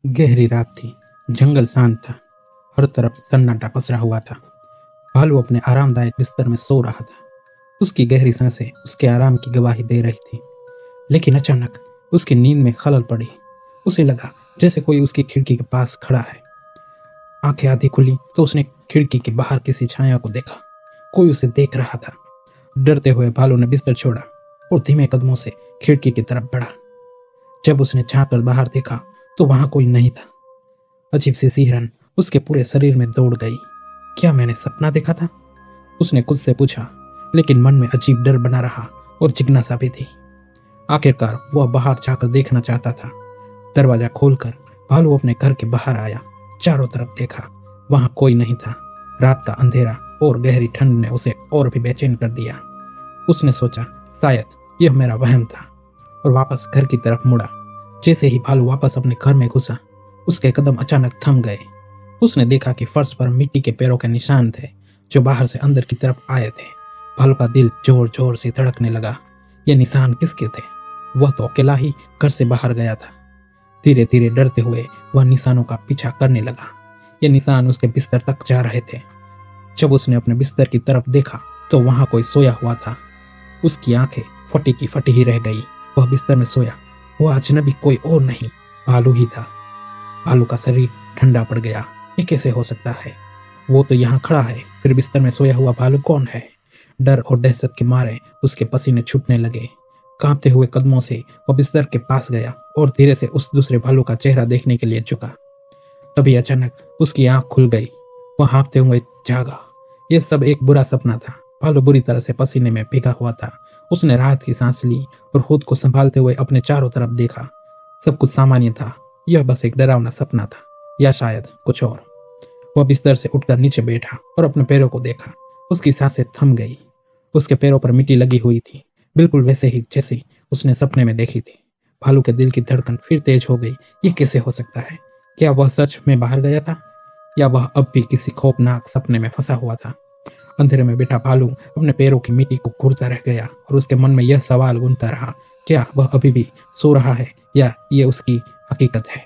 गहरी रात थी। जंगल शांत था। हर तरफ सन्नाटा पसरा हुआ था। भालू अपने आरामदायक बिस्तर में सो रहा था। उसकी गहरी सांसें उसके आराम की गवाही दे रही थी। लेकिन अचानक उसकी नींद में खलल पड़ी। उसे लगा जैसे कोई उसकी खिड़की के पास खड़ा है। आंखें आधी खुली तो उसने खिड़की के बाहर किसी छाया को देखा। कोई उसे देख रहा था। डरते हुए भालू ने बिस्तर छोड़ा और धीमे कदमों से खिड़की की तरफ बढ़ा। जब उसने झांक कर बाहर देखा तो वहां कोई नहीं था। अजीब सी सिहरन उसके पूरे शरीर में दौड़ गई। क्या मैंने सपना देखा था? उसने खुद से पूछा, लेकिन मन में अजीब डर बना रहा और जिज्ञासा भी थी। आखिरकार वह बाहर जाकर देखना चाहता था। दरवाजा खोलकर भालू अपने घर के बाहर आया। चारों तरफ देखा, वहां कोई नहीं था। रात का अंधेरा और गहरी ठंड ने उसे और भी बेचैन कर दिया। उसने सोचा, शायद यह मेरा वहम था, और वापस घर की तरफ मुड़ा। जैसे ही भालू वापस अपने घर में घुसा, उसके कदम अचानक थम गए। उसने देखा कि फर्श पर मिट्टी के पैरों के निशान थे, जो बाहर से अंदर की तरफ आए थे। भालू का दिल जोर जोर से धड़कने लगा। ये निशान किसके थे? वह तो अकेला ही घर से बाहर गया था। धीरे धीरे डरते हुए वह निशानों का पीछा करने लगा। ये निशान उसके बिस्तर तक जा रहे थे। जब उसने अपने बिस्तर की तरफ देखा तो वहां कोई सोया हुआ था। उसकी आंखें फटी की फटी ही रह गई। वह बिस्तर में सोया। वह अजनबी कोई और नहीं, भालू ही था। भालू का शरीर ठंडा पड़ गया। ये कैसे हो सकता है? वो तो यहाँ खड़ा है, फिर बिस्तर में सोया हुआ भालू कौन है? डर और दहशत के मारे उसके पसीने छूटने लगे। कांपते हुए कदमों से वह बिस्तर के पास गया और धीरे से उस दूसरे भालू का चेहरा देखने के लिए झुका। तभी अचानक उसकी आंख खुल गई। वह हाँफते हुए जागा। यह सब एक बुरा सपना था। भालू बुरी तरह से पसीने में भीगा हुआ था। उसने राहत की सांस ली और खुद को संभालते हुए अपने चारों तरफ देखा। सब कुछ सामान्य था। यह बस एक डरावना सपना था, या शायद कुछ और। वह बिस्तर से उठकर नीचे बैठा और अपने पैरों को देखा। उसकी सांसें थम गई। उसके पैरों पर मिट्टी लगी हुई थी, बिल्कुल वैसे ही जैसी उसने सपने में देखी थी। भालू के दिल की धड़कन फिर तेज हो गई। ये कैसे हो सकता है? क्या वह सच में बाहर गया था, या वह अब भी किसी खौफनाक सपने में फंसा हुआ था? अंधेरे में बैठा भालू अपने पैरों की मिट्टी को घूरता रह गया और उसके मन में यह सवाल गूंजता रहा, क्या वह अभी भी सो रहा है या ये उसकी हकीकत है?